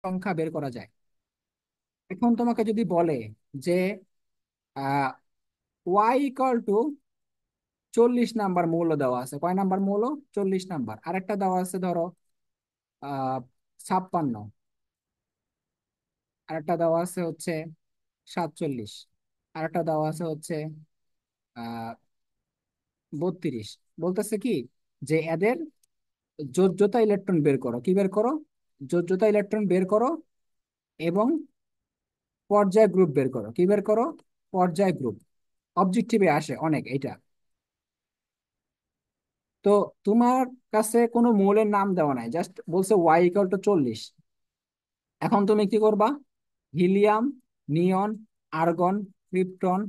সংখ্যা বের করা যায়। এখন তোমাকে যদি বলে যে ওয়াই ইকুয়াল টু 40 নাম্বার মৌল দেওয়া আছে, কয় নাম্বার মৌল? 40 নাম্বার। আরেকটা দেওয়া আছে ধরো 56, আরেকটা দেওয়া আছে হচ্ছে 47, আরেকটা দেওয়া আছে হচ্ছে আহ 32। বলতেছে কি যে এদের যোজ্যতা ইলেকট্রন বের করো। কি বের করো? যোজ্যতা ইলেকট্রন বের করো এবং পর্যায় গ্রুপ বের করো। কি বের করো? পর্যায় গ্রুপ। অবজেক্টিভে আসে অনেক এটা। তো তোমার কাছে কোনো মৌলের নাম দেওয়া নাই, জাস্ট বলছে ওয়াই ইকুয়াল টু 40। এখন তুমি কি করবা? হিলিয়াম, নিয়ন, আর্গন, ক্রিপ্টন,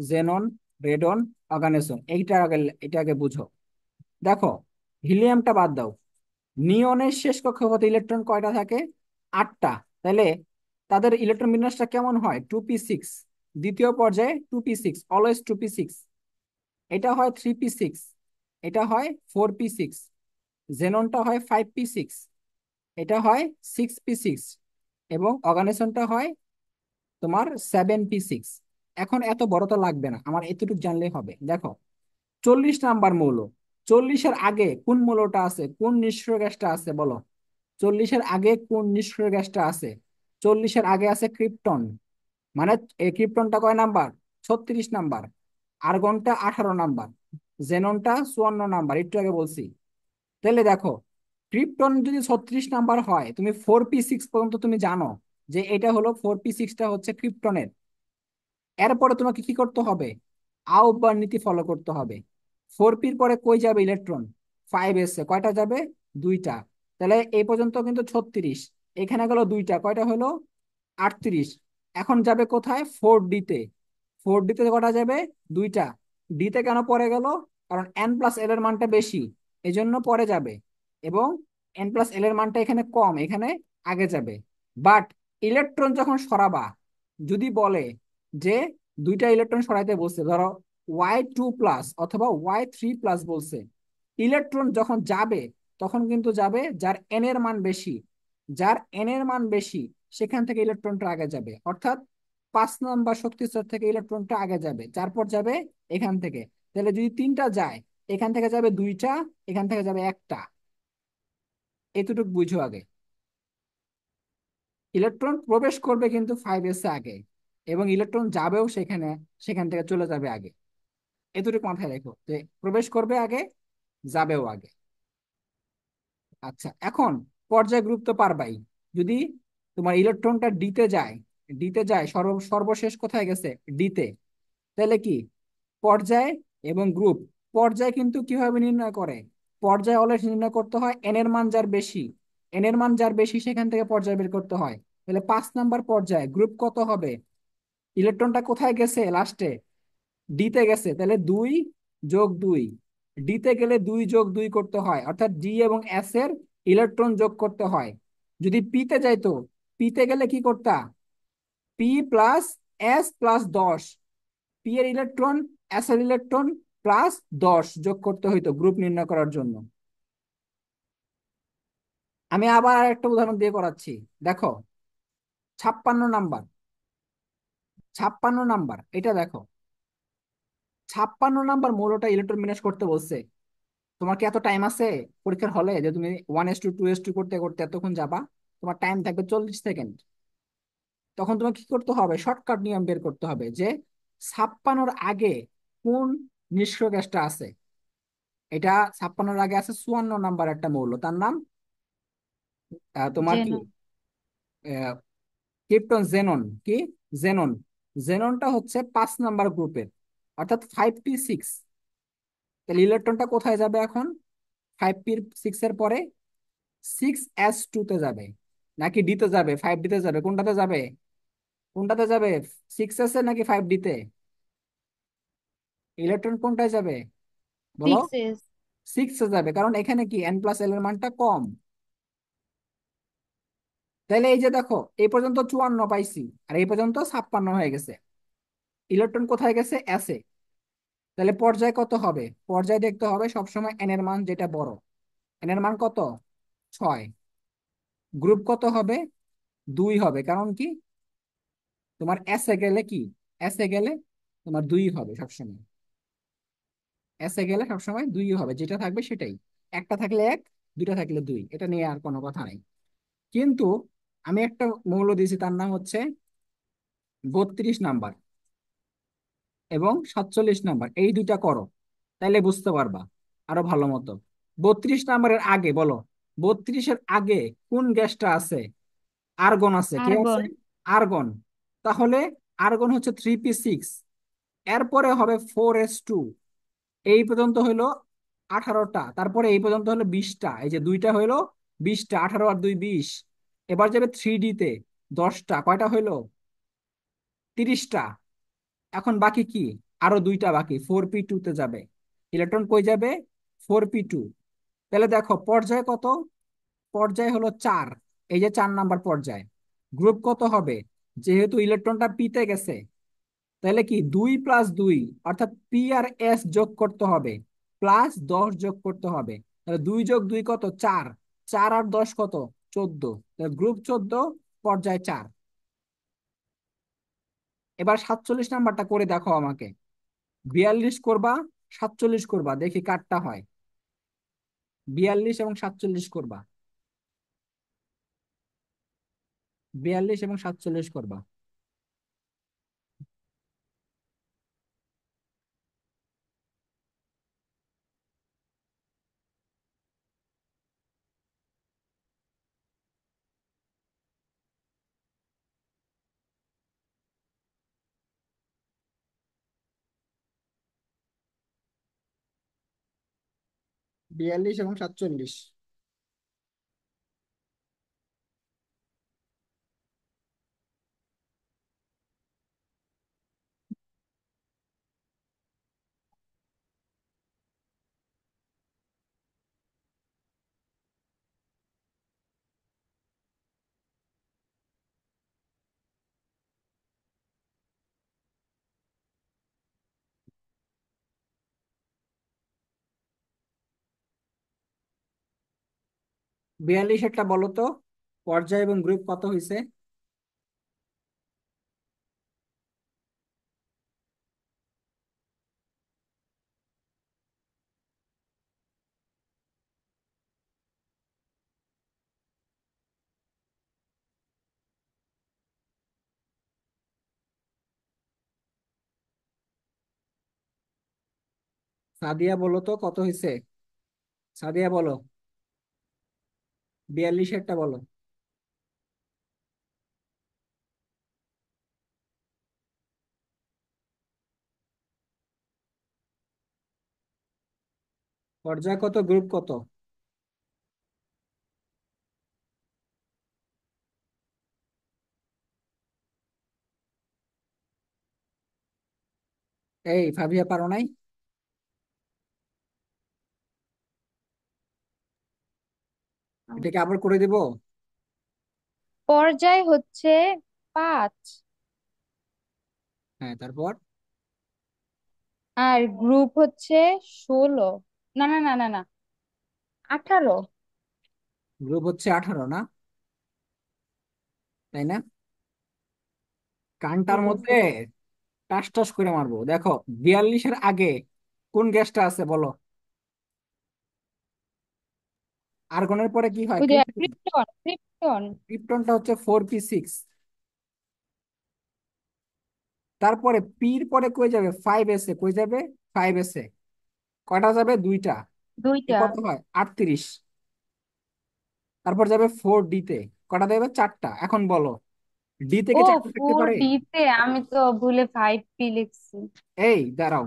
জেনন, রেডন, অর্গানেসন, এটা আগে বুঝো। দেখো, হিলিয়ামটা বাদ দাও। নিয়নের শেষ কক্ষপথে ইলেকট্রন কয়টা থাকে? 8টা। তাহলে তাদের ইলেকট্রন বিন্যাসটা কেমন হয়? 2p6। দ্বিতীয় পর্যায়ে 2p6, অলওয়েজ 2p6। এটা হয় 3p6, এটা হয় 4p6, জেননটা হয় 5p6, এটা হয় 6p6, এবং অর্গানিজমটা হয় তোমার 7p6। এখন এত বড় তো লাগবে না, আমার এতটুকু জানলেই হবে। দেখো, 40 নাম্বার মৌল, 40-এর আগে কোন মৌলটা আছে, কোন নিষ্ক্রিয় গ্যাসটা আছে বলো? 40-এর আগে কোন নিষ্ক্রিয় গ্যাসটা আছে? 40-এর আগে আছে ক্রিপ্টন। মানে এই ক্রিপ্টনটা কয় নাম্বার? 36 নাম্বার। আর্গনটা 18 নাম্বার। জেননটা 54 নাম্বার, একটু আগে বলছি। তাহলে দেখো, ক্রিপ্টন যদি 36 নাম্বার হয়, তুমি 4p6 পর্যন্ত তুমি জানো যে এটা হলো 4p6টা হচ্ছে ক্রিপ্টনের। এরপরে তোমাকে কি করতে হবে? আউটবার নীতি ফলো করতে হবে। 4পির পরে কই যাবে ইলেকট্রন? 5s এ কয়টা যাবে? 2টা। তাহলে এই পর্যন্ত কিন্তু 36। এখানে গেল 2টা, কয়টা হলো? 38। এখন যাবে কোথায়? 4d-তে। 4d-তে কটা যাবে? 2টা। ডিতে কেন পরে গেল? কারণ n+l এর মানটা বেশি, এজন্য পরে যাবে। এবং n+l এর মানটা এখানে কম, এখানে আগে যাবে। বাট ইলেকট্রন যখন সরাবা, যদি বলে যে 2টা ইলেকট্রন সরাইতে বলছে, ধরো Y2+ অথবা Y3+ বলছে, ইলেকট্রন যখন যাবে তখন কিন্তু যাবে যার এন এর মান বেশি। যার এন এর মান বেশি সেখান থেকে ইলেকট্রনটা আগে যাবে, অর্থাৎ 5 নাম্বার শক্তি স্তর থেকে ইলেকট্রনটা আগে যাবে, তারপর যাবে এখান থেকে। তাহলে যদি 3টা যায়, এখান থেকে যাবে 2টা, এখান থেকে যাবে একটা। এতটুকু বুঝো আগে। ইলেকট্রন প্রবেশ করবে কিন্তু 5s আগে, এবং ইলেকট্রন যাবেও সেখানে, সেখান থেকে চলে যাবে আগে। এতটুকু মাথায় রেখো যে প্রবেশ করবে আগে, যাবেও আগে। আচ্ছা, এখন পর্যায় গ্রুপ তো পারবাই। যদি তোমার ইলেকট্রনটা ডিতে যায়, সর্বশেষ কোথায় গেছে? ডিতে। তাহলে কি পর্যায় এবং গ্রুপ? পর্যায় কিন্তু কিভাবে নির্ণয় করে? পর্যায় অলওয়েজ নির্ণয় করতে হয় এন এর মান যার বেশি। এন এর মান যার বেশি সেখান থেকে পর্যায় বের করতে হয়। তাহলে 5 নাম্বার পর্যায় গ্রুপ কত হবে? ইলেকট্রনটা কোথায় গেছে লাস্টে? ডিতে গেছে, তাহলে 2+2। ডিতে গেলে 2+2 করতে হয়, অর্থাৎ ডি এবং এস এর ইলেকট্রন যোগ করতে হয়। যদি পিতে যাইতো, পিতে গেলে কি করতা? P+S+10। পি এর ইলেকট্রন, এস এর ইলেকট্রন +10 যোগ করতে হইতো গ্রুপ নির্ণয় করার জন্য। আমি আবার একটা উদাহরণ দিয়ে করাচ্ছি। দেখো, 56 নাম্বার, 56 নাম্বার এটা দেখো। 56 নাম্বার মৌলটা ইলেকট্রন বিন্যাস করতে বলছে। তোমার কি এত টাইম আছে পরীক্ষার হলে যে তুমি 1:2:2 করতে করতে এতক্ষণ যাবা? তোমার টাইম থাকবে 40 সেকেন্ড। তখন তোমাকে কি করতে হবে? শর্টকাট নিয়ম বের করতে হবে যে 56-র আগে কোন নিষ্ক্রিয় গ্যাসটা আছে। এটা 56-র আগে আছে 54 নাম্বার একটা মৌল, তার নাম তোমার কি জেনো। Krypton, xenon. কি? জেনন। জেননটা হচ্ছে 5 নাম্বার গ্রুপের, অর্থাৎ 5p6। তাহলে ইলেকট্রনটা কোথায় যাবে এখন? 5p6 এর পরে 6s2-তে যাবে, নাকি ডিতে যাবে, 5d-তে যাবে? কোনটাতে যাবে? কোনটাতে যাবে? 6s-এ নাকি 5d-তে? ইলেকট্রন কোনটায় যাবে বলো? 6s। 6-এ যাবে, কারণ এখানে কি n+l এর মানটা কম। তাহলে এই যে দেখো, এই পর্যন্ত 54 পাইছি, আর এই পর্যন্ত 56 হয়ে গেছে। ইলেকট্রন কোথায় গেছে? এসে। তাহলে পর্যায় কত হবে? পর্যায় দেখতে হবে সবসময় এন এর মান যেটা বড়। এন এর মান কত? 6। গ্রুপ কত হবে? দুই হবে, কারণ কি, তোমার এসে গেলে কি, এসে গেলে তোমার দুই হবে সবসময়। এসে গেলে সবসময় দুই হবে, যেটা থাকবে সেটাই। একটা থাকলে এক, দুইটা থাকলে দুই, এটা নিয়ে আর কোনো কথা নাই। কিন্তু আমি একটা মৌল দিয়েছি, তার নাম হচ্ছে 32 নাম্বার এবং 47 নাম্বার, এই দুইটা করো, তাইলে বুঝতে পারবা আরো ভালো মতো। 32 নাম্বারের আগে বলো, 32-এর আগে কোন গ্যাসটা আছে? আর্গন আছে, কে আছে? আর্গন। আর্গন। তাহলে আর্গন হচ্ছে 3p6, এরপরে হবে 4s2। এই পর্যন্ত হইলো 18টা, তারপরে এই পর্যন্ত হলো 20টা, এই যে দুইটা হইলো 20টা, 18 আর 2 20। এবার যাবে 3D তে, 10টা, কয়টা হইলো? 30টা। এখন বাকি কি? আরো দুইটা বাকি, 4p2 তে যাবে। ইলেকট্রন কই যাবে? 4p2। তাহলে দেখো পর্যায় কত? পর্যায় হলো 4। এই যে 4 নাম্বার পর্যায়। গ্রুপ কত হবে? যেহেতু ইলেকট্রনটা পিতে গেছে, তাহলে কি 2+2, অর্থাৎ পি আর এস যোগ করতে হবে, +10 যোগ করতে হবে। তাহলে 2 + 2 কত? 4। 4 আর 10 কত? 14। তাহলে গ্রুপ 14, পর্যায় 4। এবার 47 নাম্বারটা করে দেখো আমাকে। 42 করবা, 47 করবা, দেখি কারটা হয়। 42 এবং 47 করবা, 42 এবং 47 করবা। 42 এবং 47। 42 একটা বলো তো, পর্যায় এবং গ্রুপ কত হয়েছে? সাদিয়া বলো তো কত হয়েছে? সাদিয়া বলো, 42 একটা বলো। পর্যায় কত, গ্রুপ কত? এই ফাবিয়া, পারো নাই? এটাকে আবার করে দিব? পর্যায় হচ্ছে 5, হ্যাঁ, তারপর? আর গ্রুপ হচ্ছে 16। না না না না না, 18। গ্রুপ হচ্ছে 18 না? তাই না? কানটার ঠিক আছে। মধ্যে টাস টাস করে মারবো। দেখো, 42-এর আগে কোন গ্যাসটা আছে বলো? আর্গনের পরে কি হয়? ওই যে ক্রিপ্টন। Krypton, krypton. ক্রিপ্টনটা হচ্ছে 4p6। তারপরে পির পরে কই যাবে? 5s এ। কই যাবে? 5s এ। কয়টা যাবে? দুইটা। এ দুইটা। কত হয়? 38। তারপর যাবে 4D-তে। কটা দেবে? চারটা। এখন বলো, ডি থেকে ও, চারটা থাকতে ফোর পারে? ডিতে আমি তো ভুলে 5p লিখছি। এই দাঁড়াও,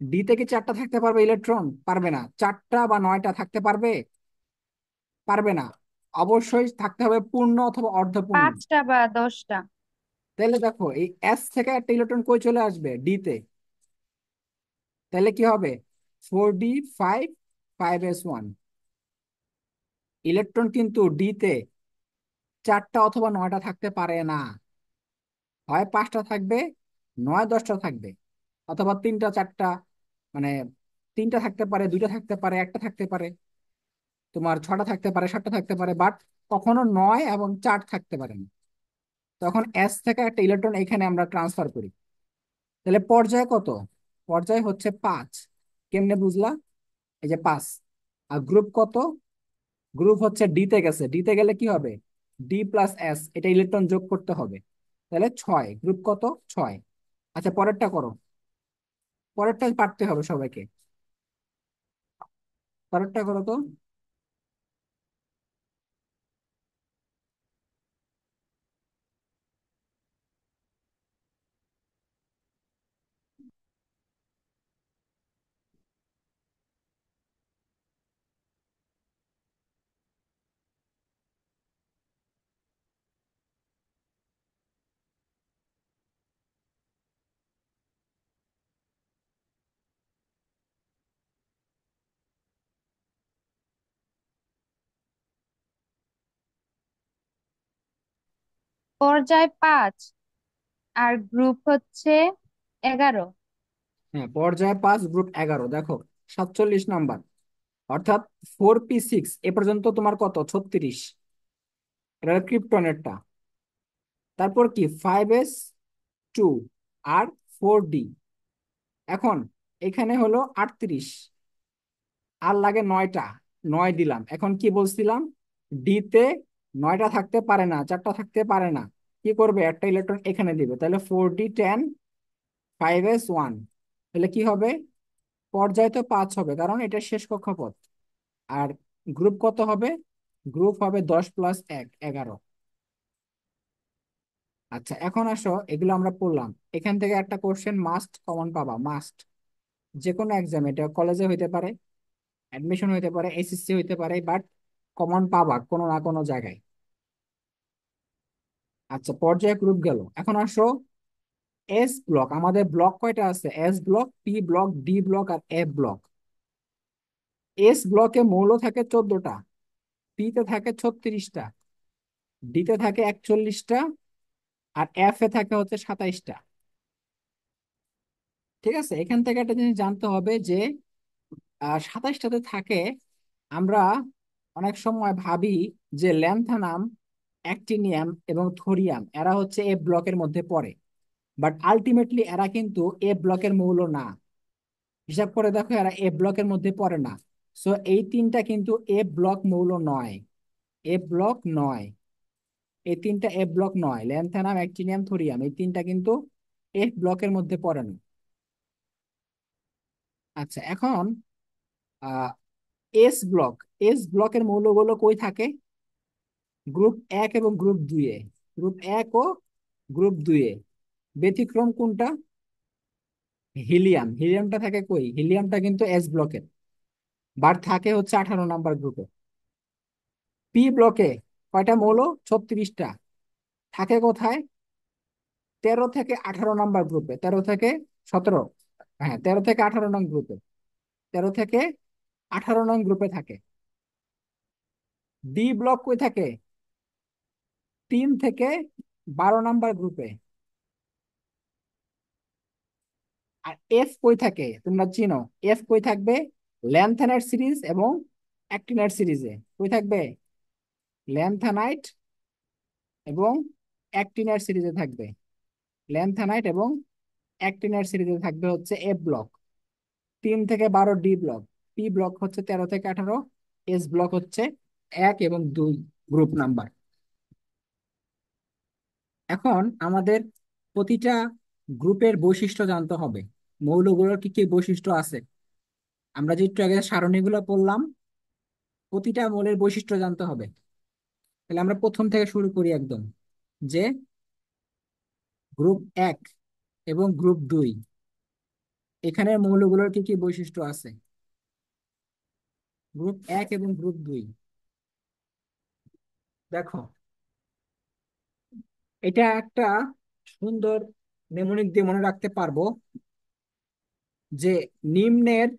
ডি থেকে চারটা থাকতে পারবে ইলেকট্রন? পারবে না। 4টা বা 9টা থাকতে পারবে? পারবে না। অবশ্যই থাকতে হবে পূর্ণ অথবা অর্ধপূর্ণ। 5টা বা 10টা। তাহলে দেখো, এই এস থেকে একটা ইলেকট্রন কই চলে আসবে? ডি তে। তাহলে কি হবে? 4d5, 5s1। ইলেকট্রন কিন্তু ডি তে 4টা অথবা 9টা থাকতে পারে না। হয় 5টা থাকবে, নয় 10টা থাকবে, অথবা 3টা 4টা, মানে 3টা থাকতে পারে, 2টা থাকতে পারে, একটা থাকতে পারে, তোমার 6টা থাকতে পারে, 7টা থাকতে পারে, বাট কখনো 9 এবং 4 থাকতে পারে না। তখন এস থেকে একটা ইলেকট্রন এখানে আমরা ট্রান্সফার করি। তাহলে পর্যায় কত? পর্যায় হচ্ছে 5। কেমনে বুঝলা? এই যে 5। আর গ্রুপ কত? গ্রুপ হচ্ছে ডি তে গেছে, ডি তে গেলে কি হবে? ডি প্লাস এস, এটা ইলেকট্রন যোগ করতে হবে। তাহলে 6, গ্রুপ কত? 6। আচ্ছা, পরেরটা করো। পরেরটা পারতে হবে সবাইকে। পরেরটা করো তো। পর্যায় 5 আর গ্রুপ হচ্ছে 11। হ্যাঁ, পর্যায় 5, গ্রুপ 11, দেখো 47 নাম্বার। অর্থাৎ 4p6 এ পর্যন্ত তোমার কত? 36। এটা ক্রিপ্টনেরটা। তারপর কি 5s2 আর 4d। এখন এখানে হলো 38, আর লাগে 9টা। 9 দিলাম। এখন কি বলছিলাম? ডি তে 9টা থাকতে পারে না, 4টা থাকতে পারে না। কি করবে? একটা ইলেকট্রন এখানে দিবে, তাহলে 4d10, 5s1। তাহলে কি হবে? পর্যায় তো 5 হবে, কারণ এটা শেষ কক্ষপথ। আর গ্রুপ কত হবে? গ্রুপ হবে 10 + 1, 11। আচ্ছা, এখন আসো, এগুলো আমরা পড়লাম। এখান থেকে একটা কোশ্চেন মাস্ট কমন পাবা, মাস্ট। যে কোনো এক্সাম, এটা কলেজে হইতে পারে, অ্যাডমিশন হইতে পারে, এসএসসি হইতে পারে, বাট কমন পাবা কোনো না কোনো জায়গায়। আচ্ছা, পর্যায় গ্রুপ গেল। এখন আসো এস ব্লক। আমাদের ব্লক কয়টা আছে? S block, P block, D block আর এফ ব্লক। এস ব্লকে মৌল থাকে 14টা, পি তে থাকে 36টা, ডি তে থাকে 41টা, আর এফ এ থাকে হচ্ছে 27টা। ঠিক আছে, এখান থেকে একটা জিনিস জানতে হবে যে 27টাতে থাকে। আমরা অনেক সময় ভাবি যে ল্যান্থানাম, অ্যাক্টিনিয়াম এবং থোরিয়াম এরা হচ্ছে এ ব্লকের মধ্যে পড়ে, বাট আলটিমেটলি এরা কিন্তু এ ব্লকের মৌল না। হিসাব করে দেখো, এরা এ ব্লকের মধ্যে পড়ে না। সো এই তিনটা কিন্তু এ ব্লক মৌল নয়। এ ব্লক নয়। এই তিনটা এ ব্লক নয়, ল্যান্থানাম, অ্যাক্টিনিয়াম, থোরিয়াম, এই তিনটা কিন্তু এফ ব্লকের মধ্যে পড়ে না। আচ্ছা, এখন আহ এস ব্লক। এস ব্লকের মৌলগুলো কই থাকে? গ্রুপ 1 এবং গ্রুপ 2-এ। গ্রুপ 1 ও গ্রুপ 2-এ। ব্যতিক্রম কোনটা? হিলিয়াম। হিলিয়ামটা থাকে কই? হিলিয়ামটা কিন্তু এস ব্লকের, বাট থাকে হচ্ছে 18 নাম্বার গ্রুপে। পি ব্লকে কয়টা মৌল? 36টা। থাকে কোথায়? 13 থেকে 18 নাম্বার গ্রুপে, 13 থেকে 17। হ্যাঁ, 13 থেকে 18 নং গ্রুপে। 13 থেকে 18 নং গ্রুপে থাকে। ডি ব্লক কই থাকে? 3 থেকে 12 নাম্বার গ্রুপে। আর এফ কই থাকে? তোমরা চিনো। এফ কই থাকবে? ল্যান্থানাইট সিরিজ এবং অ্যাক্টিনাইট সিরিজে। কই থাকবে? ল্যান্থানাইট এবং অ্যাক্টিনাইট সিরিজে থাকবে। ল্যান্থানাইট এবং অ্যাক্টিনাইট সিরিজে থাকবে হচ্ছে এফ ব্লক। 3 থেকে 12 ডি ব্লক। পি ব্লক হচ্ছে 13 থেকে 18। এস ব্লক হচ্ছে 1 এবং 2 গ্রুপ নাম্বার। এখন আমাদের প্রতিটা গ্রুপের বৈশিষ্ট্য জানতে হবে। মৌলগুলোর কি কি বৈশিষ্ট্য আছে? আমরা যে একটু আগে সারণীগুলো পড়লাম, প্রতিটা মৌলের বৈশিষ্ট্য জানতে হবে। তাহলে আমরা প্রথম থেকে শুরু করি একদম, যে গ্রুপ 1 এবং গ্রুপ 2, এখানে মৌলগুলোর কি কি বৈশিষ্ট্য আছে? গ্রুপ 1 এবং গ্রুপ 2, দেখো এটা একটা সুন্দর নেমোনিক দিয়ে মনে রাখতে পারবো যে নিম্নের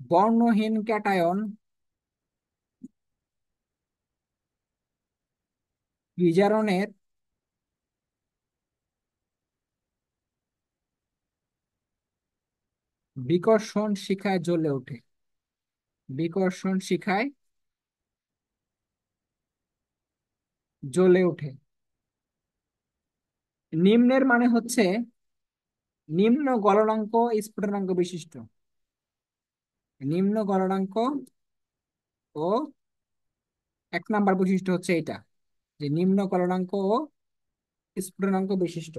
বর্ণহীন ক্যাটায়ন বিজারণের বিকর্ষণ শিখায় জ্বলে ওঠে। বিকর্ষণ শিখায় জ্বলে ওঠে। নিম্নের মানে হচ্ছে নিম্ন গলনাঙ্ক স্ফুটনাঙ্ক বিশিষ্ট। নিম্ন গলনাঙ্ক ও 1 নাম্বার বৈশিষ্ট্য হচ্ছে এটা, যে নিম্ন গলনাঙ্ক ও স্ফুটনাঙ্ক বিশিষ্ট।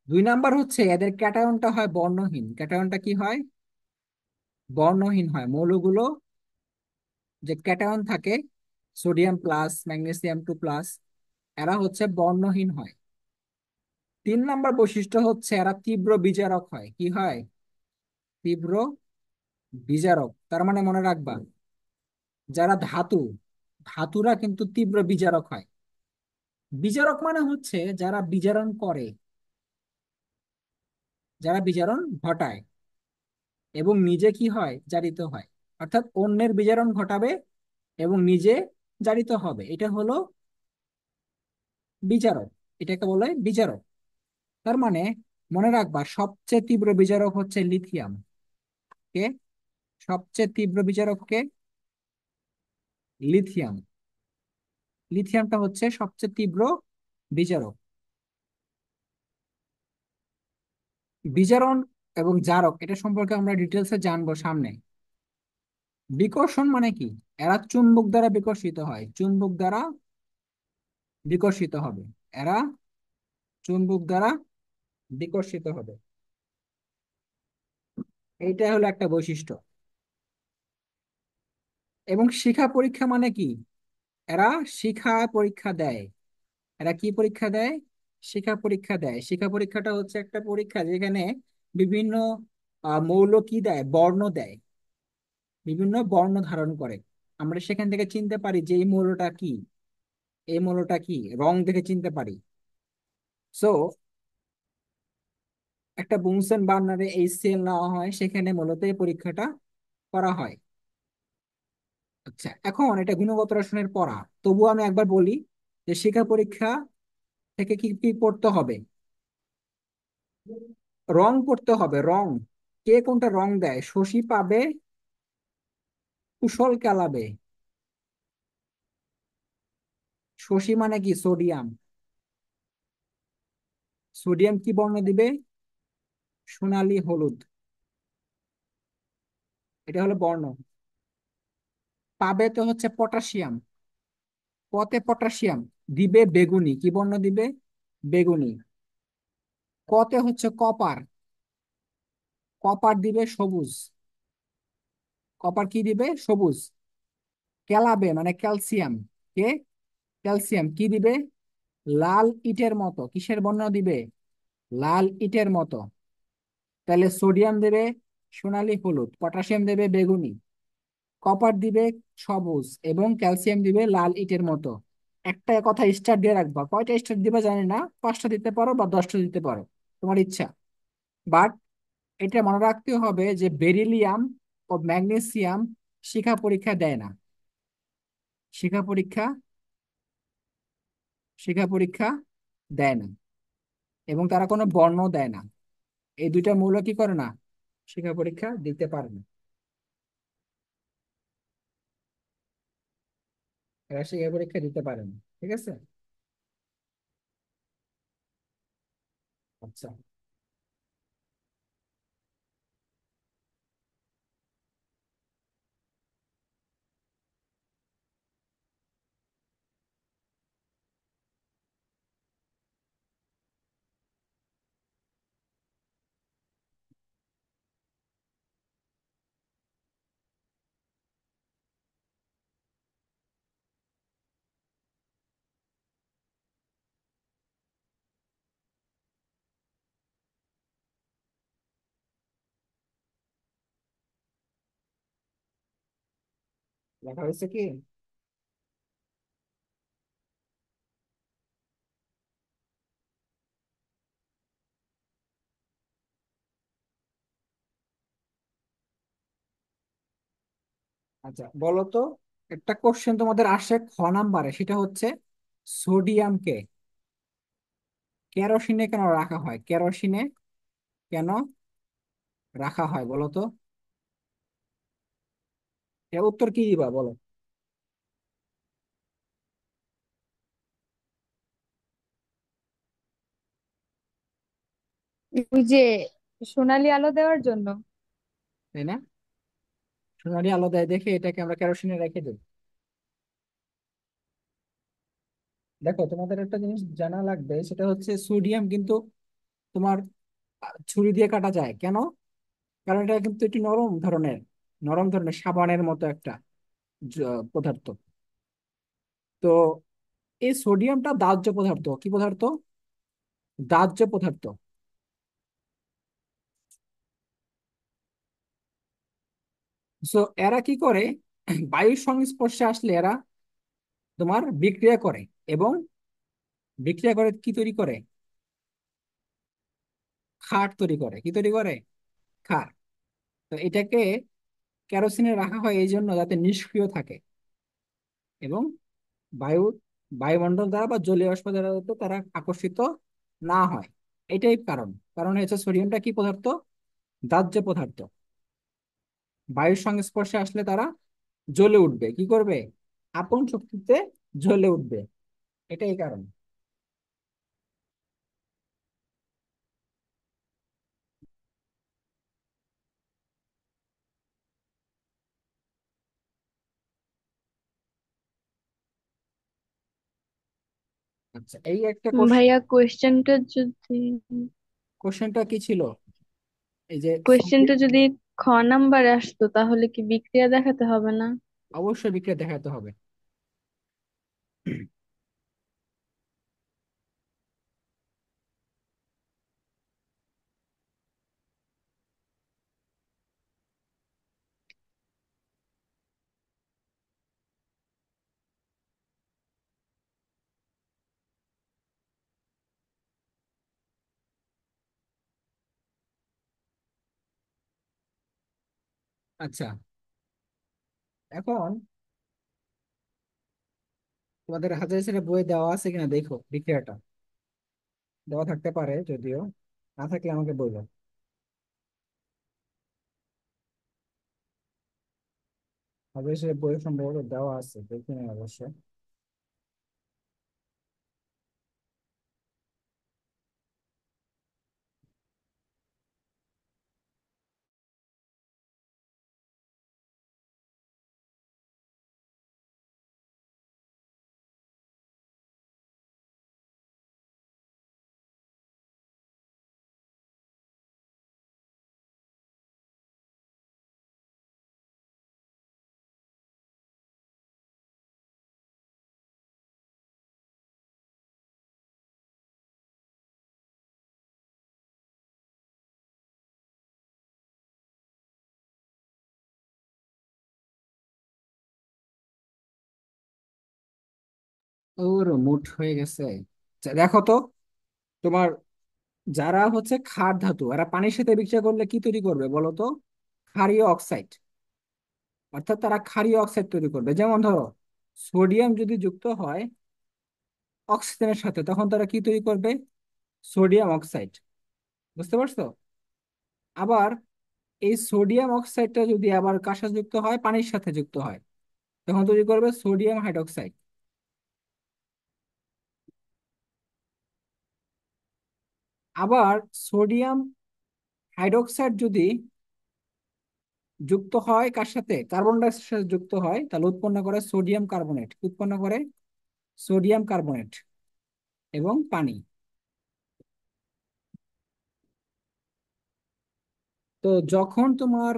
2 নাম্বার হচ্ছে এদের ক্যাটায়নটা হয় বর্ণহীন। ক্যাটায়নটা কি হয়? বর্ণহীন হয়। মৌলগুলো যে ক্যাটায়ন থাকে, সোডিয়াম প্লাস, ম্যাগনেসিয়াম 2+, এরা হচ্ছে বর্ণহীন হয়। 3 নাম্বার বৈশিষ্ট্য হচ্ছে এরা তীব্র বিজারক হয়। কি হয়? তীব্র বিজারক। তার মানে মনে রাখবা, যারা ধাতু, ধাতুরা কিন্তু তীব্র বিজারক হয়। বিজারক মানে হচ্ছে যারা বিজারণ করে, যারা বিজারণ ঘটায় এবং নিজে কি হয়, জারিত হয়। অর্থাৎ অন্যের বিজারণ ঘটাবে এবং নিজে জারিত হবে, এটা হলো বিচারক। এটাকে বলে বিচারক। তার মানে মনে রাখবা, সবচেয়ে তীব্র বিচারক হচ্ছে লিথিয়াম। কে? সবচেয়ে তীব্র বিচারক কে? লিথিয়াম। লিথিয়ামটা হচ্ছে সবচেয়ে তীব্র বিচারক। বিজারণ এবং জারক এটা সম্পর্কে আমরা ডিটেলসে জানবো সামনে। বিকর্ষণ মানে কি? এরা চুম্বক দ্বারা বিকর্ষিত হয়। চুম্বক দ্বারা বিকর্ষিত হবে। এরা চুম্বক দ্বারা বিকর্ষিত হবে। এইটা হলো একটা বৈশিষ্ট্য। এবং শিখা পরীক্ষা মানে কি? এরা শিখা পরীক্ষা দেয়। এরা কি পরীক্ষা দেয়? শিখা পরীক্ষা দেয়। শিখা পরীক্ষাটা হচ্ছে একটা পরীক্ষা যেখানে বিভিন্ন মৌল কি দেয়, বর্ণ দেয়, বিভিন্ন বর্ণ ধারণ করে। আমরা সেখান থেকে চিনতে পারি যে এই মৌলটা কি, এই মৌলটা কি, রং দেখে চিনতে পারি। সো একটা বুনসেন বার্নারে এই সেল নেওয়া হয়, সেখানে মূলত এই পরীক্ষাটা করা হয়। আচ্ছা, এখন এটা গুণগত রসায়নের পড়া, তবুও আমি একবার বলি যে শিখা পরীক্ষা থেকে কি কি পড়তে হবে। রং পড়তে হবে। রং, কে কোনটা রং দেয়। শশী পাবে, কুশল কেলাবে। শশী মানে কি? সোডিয়াম। সোডিয়াম কি বর্ণ দিবে? সোনালী হলুদ। এটা হলো বর্ণ। পাবে তো হচ্ছে পটাশিয়াম। পতে পটাশিয়াম দিবে বেগুনি। কি বর্ণ দিবে? বেগুনি। কতে হচ্ছে কপার। কপার দিবে সবুজ। কপার কি দিবে? সবুজ। কেলাবে মানে ক্যালসিয়াম। কে? ক্যালসিয়াম কি দিবে? লাল ইটের মতো। কিসের বর্ণ দিবে? লাল ইটের মতো। তাহলে সোডিয়াম দেবে সোনালী হলুদ, পটাশিয়াম দেবে বেগুনি, কপার দিবে সবুজ এবং ক্যালসিয়াম দিবে লাল ইটের মতো। একটা কথা স্টার দিয়ে রাখবা। কয়টা স্টার দিবা জানি না, 5টা দিতে পারো বা 10টা দিতে পারো, তোমার ইচ্ছা। বাট এটা মনে রাখতে হবে যে বেরিলিয়াম ও ম্যাগনেসিয়াম শিখা পরীক্ষা দেয় না। শিখা পরীক্ষা, শিখা পরীক্ষা দেয় না। এবং তারা কোনো বর্ণ দেয় না। এই দুইটা মৌল কি করে না? শিখা পরীক্ষা দিতে পারে না। এরা শিখা পরীক্ষা দিতে পারে না। ঠিক আছে। আচ্ছা, লেখা হয়েছে কি? আচ্ছা বলো তো, একটা কোশ্চেন তোমাদের আসে খ নাম্বারে, সেটা হচ্ছে সোডিয়ামকে কেরোসিনে কেন রাখা হয়? কেরোসিনে কেন রাখা হয় বলো তো? এর উত্তর কি দিবা বলো? ওই যে সোনালি আলো দেওয়ার জন্য। তাই না? সোনালী আলো দেয় দেখে এটাকে আমরা কেরোসিনে রেখে দিই। দেখো, তোমাদের একটা জিনিস জানা লাগবে, সেটা হচ্ছে সোডিয়াম কিন্তু তোমার ছুরি দিয়ে কাটা যায় কেন? কারণ এটা কিন্তু একটি নরম ধরনের সাবানের মতো একটা পদার্থ। তো এই সোডিয়ামটা দাহ্য পদার্থ। কি পদার্থ? দাহ্য পদার্থ। সো এরা কি করে, বায়ুর সংস্পর্শে আসলে এরা তোমার বিক্রিয়া করে, এবং বিক্রিয়া করে কি তৈরি করে? ক্ষার তৈরি করে। কি তৈরি করে? ক্ষার। তো এটাকে কেরোসিনে রাখা হয় এই জন্য যাতে নিষ্ক্রিয় থাকে, এবং বায়ু বায়ুমণ্ডল দ্বারা বা জলীয় বাষ্প দ্বারা যাতে তারা আকর্ষিত না হয়। এটাই কারণ। কারণ হচ্ছে সোডিয়ামটা কি পদার্থ? দাহ্য পদার্থ। বায়ুর সংস্পর্শে আসলে তারা জ্বলে উঠবে। কি করবে? আপন শক্তিতে জ্বলে উঠবে। এটাই কারণ। আচ্ছা, এই একটা ভাইয়া কোয়েশ্চেনটা যদি কোশ্চেনটা কি ছিল? এই যে কোয়েশ্চেনটা যদি খ নাম্বারে আসতো তাহলে কি বিক্রিয়া দেখাতে হবে না? অবশ্যই বিক্রিয়া দেখাতে হবে। আচ্ছা, এখন তোমাদের হাজার ছেলে বই দেওয়া আছে কিনা দেখো বিক্রিয়াটা। দেওয়া থাকতে পারে যদিও, না থাকলে আমাকে বলবো। হাজার ছেলে বই সম্ভবত দেওয়া আছে, দেখি না অবশ্যই। ওর মুঠ হয়ে গেছে। আচ্ছা, দেখো তো, তোমার যারা হচ্ছে ক্ষার ধাতু, এরা পানির সাথে বিক্রিয়া করলে কি তৈরি করবে বলো তো? ক্ষারীয় অক্সাইড। অর্থাৎ তারা ক্ষারীয় অক্সাইড তৈরি করবে। যেমন ধরো, সোডিয়াম যদি যুক্ত হয় অক্সিজেনের সাথে, তখন তারা কি তৈরি করবে? Sodium oxide. বুঝতে পারছো? আবার এই সোডিয়াম অক্সাইডটা যদি আবার কার সাথে যুক্ত হয়, পানির সাথে যুক্ত হয়, তখন তৈরি করবে সোডিয়াম হাইড্রোক্সাইড। আবার সোডিয়াম হাইড্রোক্সাইড যদি যুক্ত হয় কার সাথে, কার্বন ডাই অক্সাইডের সাথে যুক্ত হয়, তাহলে উৎপন্ন করে সোডিয়াম কার্বনেট। উৎপন্ন করে সোডিয়াম কার্বনেট এবং পানি। তো যখন তোমার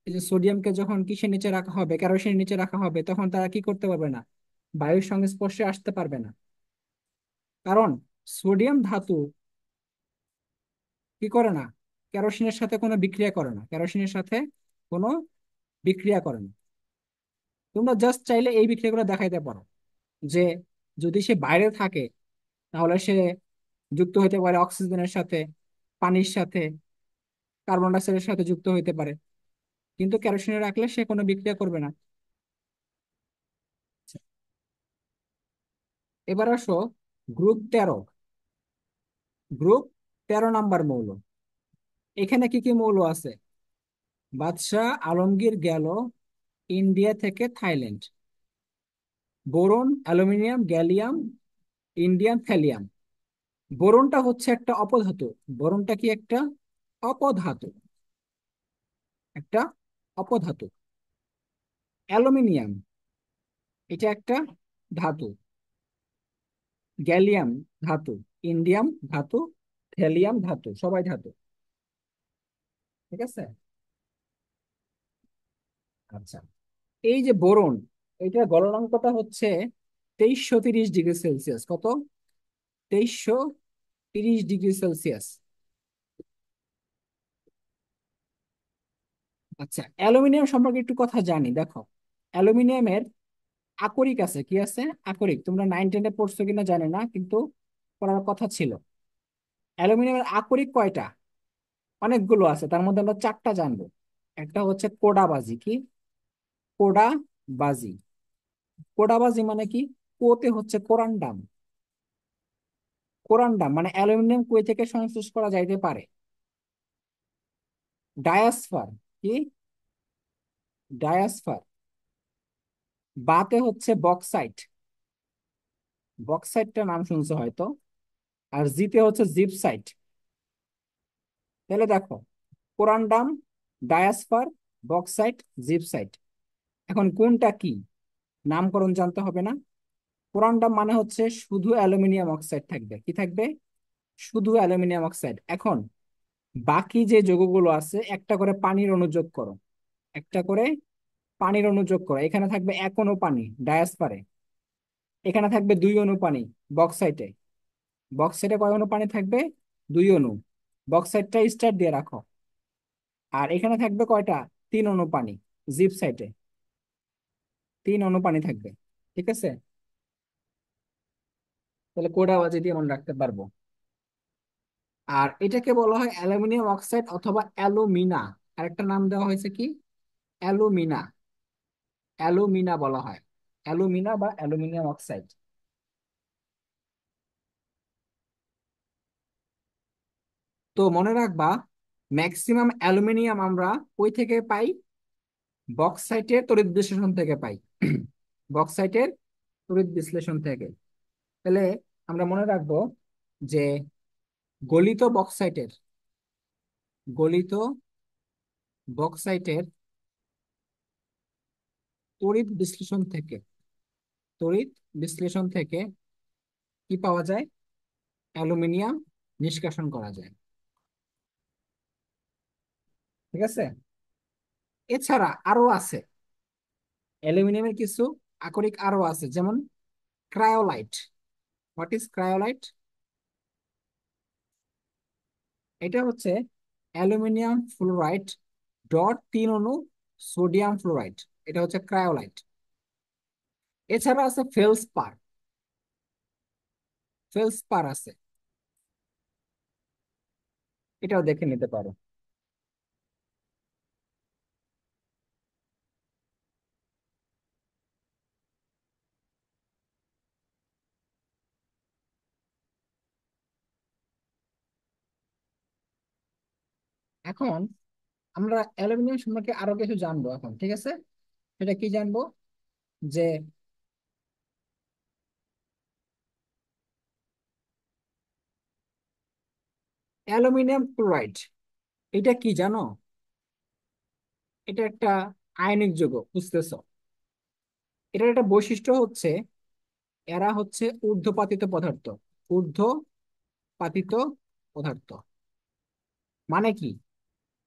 এই যে সোডিয়ামকে যখন কিসের নিচে রাখা হবে, কেরোসিনের নিচে রাখা হবে, তখন তারা কি করতে পারবে না? বায়ুর সংস্পর্শে আসতে পারবে না। কারণ সোডিয়াম ধাতু কি করে না? কেরোসিনের সাথে কোনো বিক্রিয়া করে না। কেরোসিনের সাথে কোনো বিক্রিয়া করে না। তোমরা জাস্ট চাইলে এই বিক্রিয়াগুলো দেখাইতে পারো, যে যদি সে বাইরে থাকে তাহলে সে যুক্ত হতে পারে অক্সিজেনের সাথে, পানির সাথে, কার্বন ডাইঅক্সাইডের সাথে যুক্ত হতে পারে। কিন্তু কেরোসিনে রাখলে সে কোনো বিক্রিয়া করবে না। এবার আসো গ্রুপ 13। গ্রুপ 13 নাম্বার মৌল। এখানে কি কি মৌল আছে? বাদশাহ আলমগীর গেল ইন্ডিয়া থেকে Thailand. Boron, aluminium, gallium, indium, thallium. বোরনটা হচ্ছে একটা অপধাতু। বোরনটা কি একটা অপধাতু? একটা অপধাতু। অ্যালুমিনিয়াম, এটা একটা ধাতু। গ্যালিয়াম ধাতু, ইন্ডিয়াম ধাতু, থ্যালিয়াম ধাতু, সবাই ধাতু। ঠিক আছে। আচ্ছা, এই যে বোরন, এটা গলনাঙ্কটা হচ্ছে 2330 ডিগ্রি সেলসিয়াস। কত? 2330 ডিগ্রি সেলসিয়াস। আচ্ছা, অ্যালুমিনিয়াম সম্পর্কে একটু কথা জানি, দেখো। অ্যালুমিনিয়ামের আকরিক আছে, কি আছে? আকরিক। তোমরা 9 10-এ পড়ছো কিনা জানি না, কিন্তু পড়ার কথা ছিল। অ্যালুমিনিয়ামের আকরিক কয়টা? অনেকগুলো আছে, তার মধ্যে আমরা চারটা জানবো। একটা হচ্ছে কোডাবাজি। কি? কোডাবাজি। কোডাবাজি মানে কি? কোতে হচ্ছে কোরান্ডাম। কোরান্ডাম মানে অ্যালুমিনিয়াম কুয়ে থেকে সংশ্লেষ করা যাইতে পারে। ডায়াসফার। কি? ডায়াসফার। বাতে হচ্ছে বক্সাইট। বক্সাইটটা নাম শুনছো হয়তো। আর জিতে হচ্ছে জিপসাইট। তাহলে দেখো, কোরান্ডাম, ডায়াসফার, বক্সাইট, জিপসাইট। এখন কোনটা কি নামকরণ জানতে হবে না? কোরান্ডাম মানে হচ্ছে শুধু অ্যালুমিনিয়াম অক্সাইড থাকবে। কি থাকবে? শুধু অ্যালুমিনিয়াম অক্সাইড। এখন বাকি যে যৌগগুলো আছে, একটা করে পানির অণু যোগ করো। একটা করে পানির অণু যোগ করো। এখানে থাকবে 1 অণু পানি ডায়াসপারে। এখানে থাকবে 2 অণু পানি বক্সাইটে। বক্সাইটে কয় অণু পানি থাকবে? 2 অণু। বক্সাইটটা স্টার দিয়ে রাখো। আর এখানে থাকবে কয়টা? 3 অণু পানি জিপসাইটে। 3 অণু পানি থাকবে। ঠিক আছে। তাহলে কোডা বাজে দিয়ে মনে রাখতে পারবো। আর এটাকে বলা হয় অ্যালুমিনিয়াম অক্সাইড অথবা অ্যালুমিনা। আরেকটা নাম দেওয়া হয়েছে কি? অ্যালুমিনা। অ্যালুমিনা বলা হয়। অ্যালুমিনা বা অ্যালুমিনিয়াম অক্সাইড। তো মনে রাখবা, ম্যাক্সিমাম অ্যালুমিনিয়াম আমরা কই থেকে পাই? বক্সাইটের তড়িৎ বিশ্লেষণ থেকে পাই। বক্সাইটের তড়িৎ বিশ্লেষণ থেকে। তাহলে আমরা মনে রাখবো যে গলিত বক্সাইটের, গলিত বক্সাইটের তড়িৎ বিশ্লেষণ থেকে, তড়িৎ বিশ্লেষণ থেকে কি পাওয়া যায়? অ্যালুমিনিয়াম নিষ্কাশন করা যায়। ঠিক আছে। এছাড়া আরো আছে, অ্যালুমিনিয়ামের কিছু আকরিক আরো আছে, যেমন ক্রায়োলাইট। What is cryolite? এটা হচ্ছে অ্যালুমিনিয়াম ফ্লোরাইড ডট 3 অণু সোডিয়াম ফ্লোরাইড। এটা হচ্ছে ক্রায়োলাইট। এছাড়া আছে ফেলসপার। ফেলসপার আছে, এটাও দেখে নিতে পারো। এখন আমরা অ্যালুমিনিয়াম সম্পর্কে আরো কিছু জানবো এখন। ঠিক আছে। সেটা কি জানবো? যে অ্যালুমিনিয়াম ক্লোরাইড, এটা কি জানো? এটা একটা আয়নিক যৌগ, বুঝতেছো? এটার একটা বৈশিষ্ট্য হচ্ছে, এরা হচ্ছে ঊর্ধ্বপাতিত পদার্থ। ঊর্ধ্বপাতিত পদার্থ মানে কি?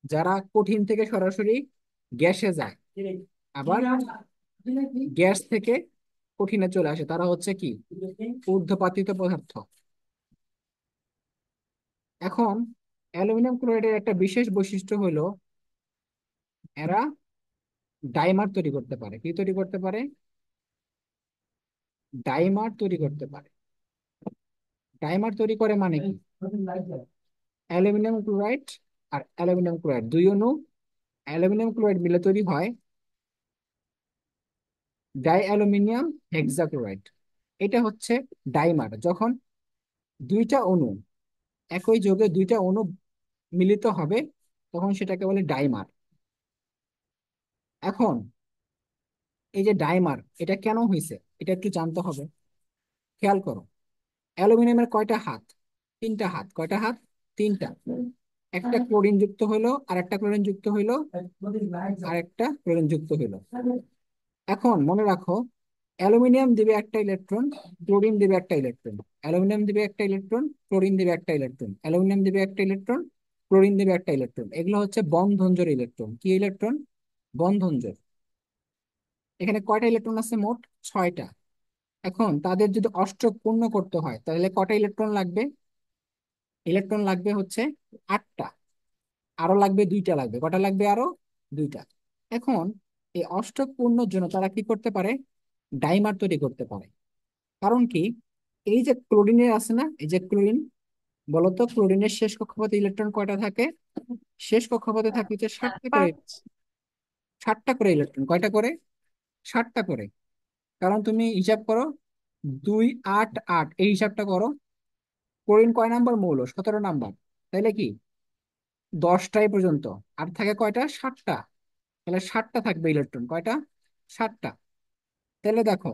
যারা কঠিন থেকে সরাসরি গ্যাসে যায়, আবার গ্যাস থেকে কঠিনে চলে আসে, তারা হচ্ছে কি? ঊর্ধ্বপাতিত পদার্থ। এখন অ্যালুমিনিয়াম ক্লোরাইডের একটা বিশেষ বৈশিষ্ট্য হলো, এরা ডাইমার তৈরি করতে পারে। কি তৈরি করতে পারে? ডাইমার তৈরি করতে পারে। ডাইমার তৈরি করে মানে কি? অ্যালুমিনিয়াম ক্লোরাইড আর অ্যালুমিনিয়াম ক্লোরাইড 2 অণু অ্যালুমিনিয়াম ক্লোরাইড মিলে তৈরি হয় ডাই অ্যালুমিনিয়াম হেক্সাক্লোরাইড। এটা হচ্ছে ডাইমার। যখন দুইটা অণু, একই যোগে দুইটা অণু মিলিত হবে, তখন সেটাকে বলে ডাইমার। এখন এই যে ডাইমার, এটা কেন হয়েছে এটা একটু জানতে হবে। খেয়াল করো, অ্যালুমিনিয়ামের কয়টা হাত? তিনটা হাত। কয়টা হাত? তিনটা। একটা ক্লোরিন যুক্ত হইলো, আর একটা ক্লোরিন যুক্ত হইলো, আর একটা ক্লোরিন যুক্ত হইলো। এখন মনে রাখো, অ্যালুমিনিয়াম দিবে একটা ইলেকট্রন, ক্লোরিন দিবে একটা ইলেকট্রন। অ্যালুমিনিয়াম দিবে একটা ইলেকট্রন, ক্লোরিন দিবে একটা ইলেকট্রন। অ্যালুমিনিয়াম দিবে একটা ইলেকট্রন, ক্লোরিন দিবে একটা ইলেকট্রন। এগুলো হচ্ছে বন্ধনজোড় ইলেকট্রন। কি ইলেকট্রন? বন্ধনজোড়। এখানে কয়টা ইলেকট্রন আছে মোট? ছয়টা। এখন তাদের যদি অষ্টক পূর্ণ করতে হয় তাহলে কয়টা ইলেকট্রন লাগবে? ইলেকট্রন লাগবে হচ্ছে আটটা। আরো লাগবে দুইটা, লাগবে কটা লাগবে আরো? দুইটা। এখন এই অষ্টক পূর্ণর জন্য তারা কি করতে পারে? ডাইমার তৈরি করতে পারে। কারণ কি? এই যে ক্লোরিনের আছে না, এই যে ক্লোরিন, বলতো ক্লোরিনের শেষ কক্ষপথে ইলেকট্রন কয়টা থাকে? শেষ কক্ষপথে থাকে হচ্ছে 60টা করে। পাঁচ। 60টা করে ইলেকট্রন। কয়টা করে? 60টা করে। কারণ তুমি হিসাব করো, 2 8 8, এই হিসাবটা করো। ক্লোরিন কয় নাম্বার মৌল? 17 নাম্বার। তাইলে কি 10টায় পর্যন্ত। আর থাকে কয়টা? 60টা। তাহলে 60টা থাকবে ইলেকট্রন। কয়টা? 60টা। তাহলে দেখো,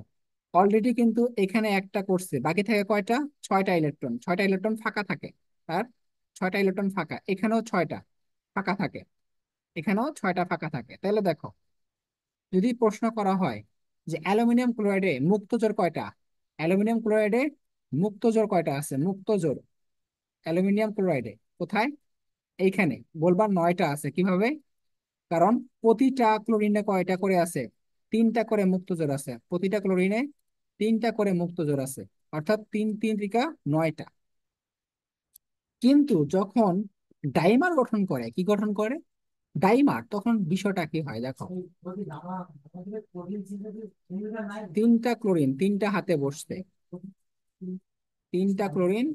অলরেডি কিন্তু এখানে একটা করছে, বাকি থাকে কয়টা? 6টা ইলেকট্রন। 6টা ইলেকট্রন ফাঁকা থাকে। আর 6টা ইলেকট্রন ফাঁকা, এখানেও 6টা ফাঁকা থাকে, এখানেও 6টা ফাঁকা থাকে। তাহলে দেখো, যদি প্রশ্ন করা হয় যে অ্যালুমিনিয়াম ক্লোরাইডে মুক্ত জোড় কয়টা, অ্যালুমিনিয়াম ক্লোরাইডে মুক্ত জোড় কয়টা আছে? মুক্ত জোড় অ্যালুমিনিয়াম ক্লোরাইডে কোথায়? এইখানে। বলবা 9টা আছে। কিভাবে? কারণ প্রতিটা ক্লোরিনে কয়টা করে আছে? 3টা করে মুক্ত জোড় আছে। প্রতিটা ক্লোরিনে 3টা করে মুক্ত জোড় আছে। অর্থাৎ 3 3 9টা। কিন্তু যখন ডাইমার গঠন করে, কি গঠন করে ডাইমার, তখন বিষয়টা কি হয় দেখো। 3টা ক্লোরিন 3টা হাতে বসছে। 3টা ক্লোরিন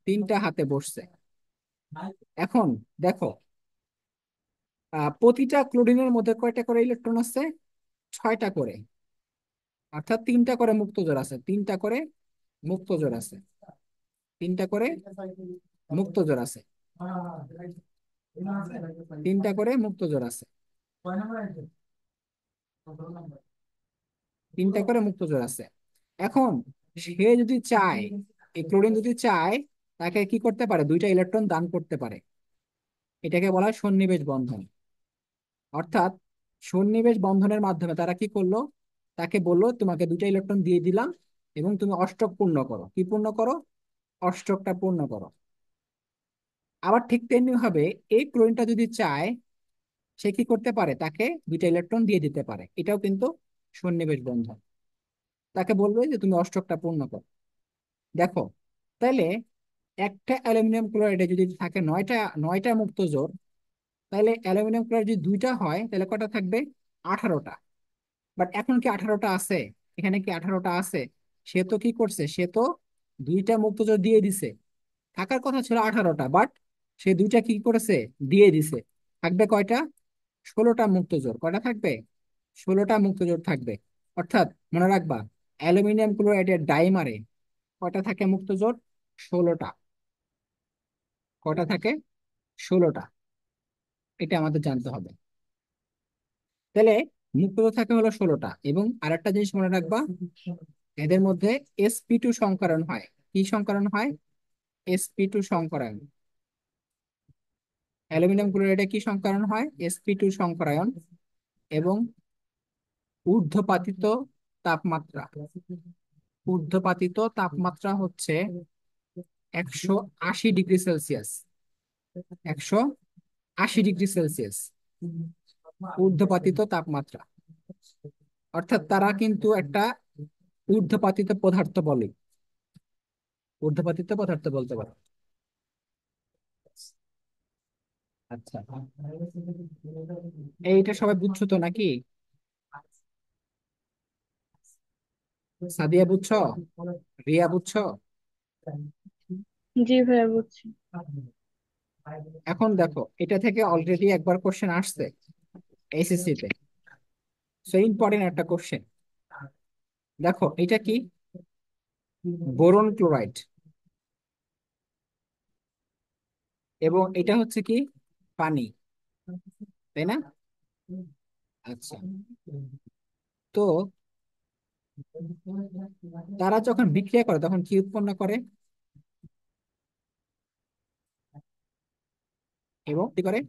3টা হাতে বসছে। এখন দেখো, প্রতিটা ক্লোরিনের মধ্যে কয়টা করে ইলেকট্রন আছে? 6টা করে। অর্থাৎ 3টা করে মুক্ত জোড় আছে। 3টা করে মুক্ত জোড় আছে। 3টা করে মুক্ত জোড় আছে। 3টা করে মুক্ত জোড় আছে। 3টা করে মুক্ত জোড় আছে। এখন সে যদি চায়, এই ক্লোরিন যদি চায়, তাকে কি করতে পারে? 2টা ইলেকট্রন দান করতে পারে। এটাকে বলা হয় সন্নিবেশ বন্ধন। অর্থাৎ সন্নিবেশ বন্ধনের মাধ্যমে তারা কি করলো? তাকে বললো তোমাকে 2টা ইলেকট্রন দিয়ে দিলাম, এবং তুমি অষ্টক পূর্ণ করো। কি পূর্ণ করো? অষ্টকটা পূর্ণ করো। আবার ঠিক তেমনি ভাবে এই ক্লোরিনটা যদি চায়, সে কি করতে পারে? তাকে 2টা ইলেকট্রন দিয়ে দিতে পারে। এটাও কিন্তু সন্নিবেশ বন্ধন। তাকে বলবে যে তুমি অষ্টকটা পূর্ণ করো। দেখো, তাহলে একটা অ্যালুমিনিয়াম ক্লোরাইডে যদি থাকে 9টা মুক্ত জোড়, তাহলে অ্যালুমিনিয়াম ক্লোরাইড যদি 2টা হয় তাহলে কটা থাকবে? 18টা। বাট এখন কি 18টা আছে? এখানে কি 18টা আছে? সে তো কি করছে? সে তো 2টা মুক্তজোড় দিয়ে দিছে। থাকার কথা ছিল 18টা, বাট সে 2টা কি করেছে? দিয়ে দিছে। থাকবে কয়টা? 16টা মুক্তজোড়। কয়টা থাকবে? 16টা মুক্তজোড় থাকবে। অর্থাৎ মনে রাখবা, অ্যালুমিনিয়াম ক্লোরাইডের ডাইমারে কয়টা থাকে মুক্তজোড়? 16টা। কয়টা থাকে? 16টা। এটা আমাদের জানতে হবে। তাহলে মুক্তজোড় থাকে হলো 16টা। এবং আরেকটা জিনিস মনে রাখবা, এদের মধ্যে sp2 সংকরণ হয়। কি সংকরণ হয়? sp2 সংকরায়ন। অ্যালুমিনিয়াম ক্লোরাইডে কি সংকরণ হয়? sp2 সংকরায়ন। এবং ঊর্ধ্বপাতিত তাপমাত্রা, ঊর্ধ্বপাতিত তাপমাত্রা হচ্ছে 180 ডিগ্রি সেলসিয়াস। 180 ডিগ্রি সেলসিয়াস ঊর্ধ্বপাতিত তাপমাত্রা। অর্থাৎ তারা কিন্তু একটা ঊর্ধ্বপাতিত পদার্থ বলে। ঊর্ধ্বপাতিত পদার্থ বলতে পারে। আচ্ছা, এইটা সবাই বুঝছো তো নাকি? সাদিয়া বুঝছো? রিয়া বুঝছো? জি ভাইয়া বুঝছি। এখন দেখো, এটা থেকে অলরেডি একবার কোশ্চেন আসছে এসএসসি তে। সো ইম্পর্টেন্ট একটা কোশ্চেন। দেখো এটা কি? Boron chloride. এবং এটা হচ্ছে কি? পানি, তাই না? আচ্ছা, তো তারা যখন বিক্রিয়া করে তখন কি উৎপন্ন করে এবং কি করে?